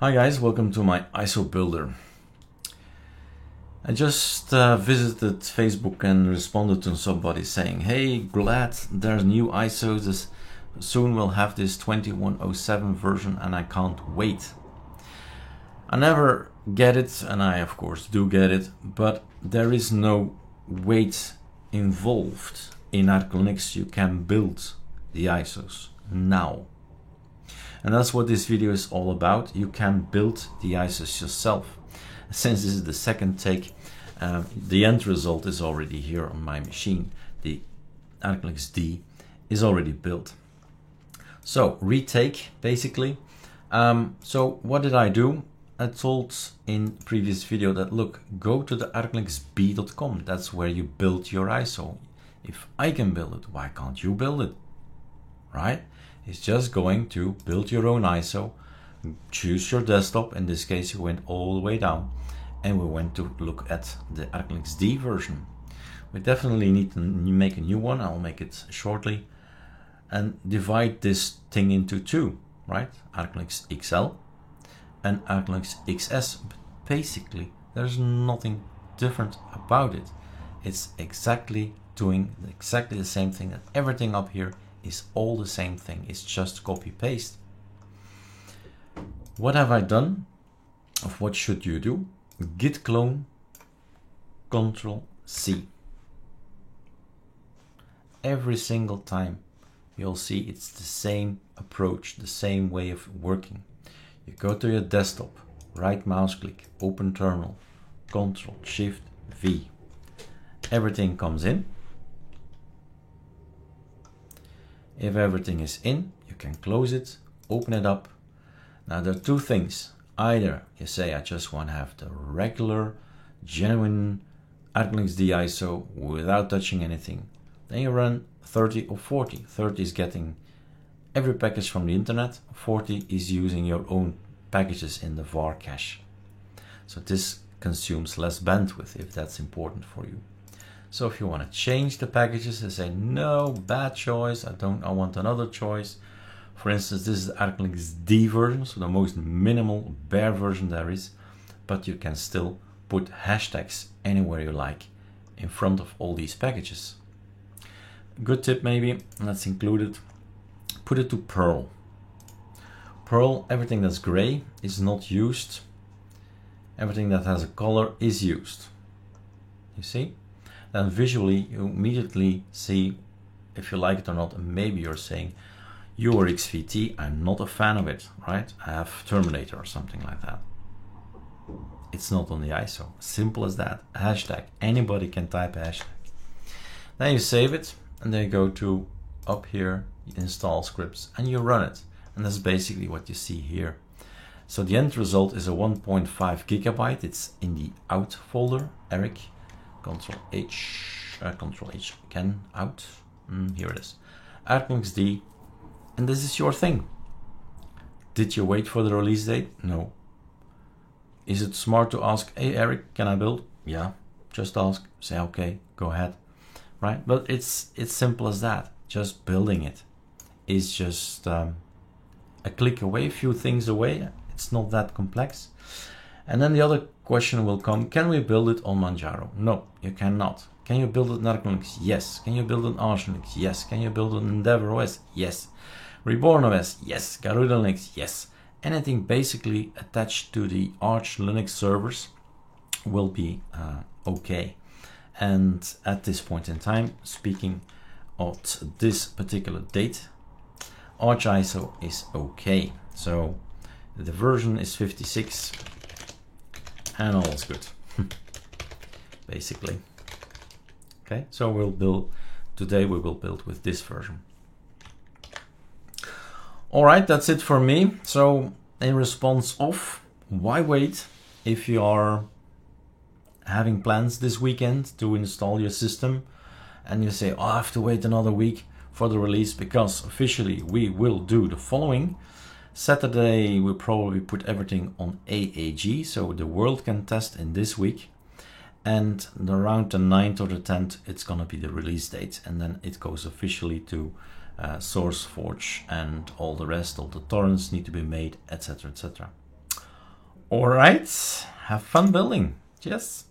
Hi guys, welcome to my ISO builder. I just visited Facebook and responded to somebody saying, hey, glad there's new ISOs, soon we'll have this 2107 version and I can't wait. I never get it, and I of course do get it, but there is no wait involved. In Arch Linux you can build the ISOs now. And that's what this video is all about. You can build the ISOs yourself. Since this is the second take, the end result is already here on my machine. The Arch Linux D is already built. So retake basically. So what did I do? I told in previous video that look, go to the archlinuxb.com. That's where you build your ISO. If I can build it, why can't you build it? Right? It's just going to build your own ISO, choose your desktop. In this case, you went all the way down and we went to look at the Arch Linux D version. We definitely need to make a new one. I'll make it shortly and divide this thing into two, right? Arch Linux XL and Arch Linux XS. But basically, there's nothing different about it. It's exactly doing exactly the same thing. That everything up here is all the same thing. It's just copy paste. What have I done? Of what should you do? Git clone, Control C. Every single time you'll see it's the same approach, the same way of working. You go to your desktop, right mouse click, open terminal, Control Shift V. Everything comes in. If everything is in, you can close it, open it up. Now there are two things. Either you say I just want to have the regular, genuine Arch Linux D ISO without touching anything. Then you run 30 or 40. 30 is getting every package from the internet. 40 is using your own packages in the var cache. So this consumes less bandwidth if that's important for you. So if you want to change the packages and say, no, bad choice, I want another choice. For instance, this is the Arch Linux D version, so the most minimal bare version there is, but you can still put hashtags anywhere you like in front of all these packages. Good tip maybe, let's include it. Put it to Perl. Perl, everything that's gray is not used. Everything that has a color is used. You see? Then visually you immediately see if you like it or not, and maybe you're saying your XVT, I'm not a fan of it, right? I have Terminator or something like that. It's not on the ISO. Simple as that. Hashtag. Anybody can type a hashtag. Then you save it and then you go to up here, install scripts, and you run it. And that's basically what you see here. So the end result is a 1.5 gigabyte. It's in the out folder, Eric. Control H again, out. Here it is. Arch Linux D, and this is your thing. Did you wait for the release date? No. Is it smart to ask, hey Eric, can I build? Yeah, just ask, say okay, go ahead, right? But it's simple as that. Just building it is just a click away, a few things away. It's not that complex. And then the other question will come, can we build it on Manjaro? No, you cannot. Can you build it on Arch Linux? Yes. Can you build it on Arch Linux? Yes. Can you build it on Endeavour OS? Yes. Reborn OS? Yes. Garuda Linux? Yes. Anything basically attached to the Arch Linux servers will be okay. And at this point in time, speaking of this particular date, Arch ISO is okay. So the version is 56. And all is good, basically. Okay, so today we will build with this version. All right, that's it for me. So in response of, why wait if you are having plans this weekend to install your system and you say, oh, I have to wait another week for the release because officially we will do the following. Saturday we'll probably put everything on AAG so the world can test in this week, and around the 9th or the 10th it's gonna be the release date, and then it goes officially to SourceForge and all the rest. All the torrents need to be made, etc, etc. All right, have fun building. Cheers.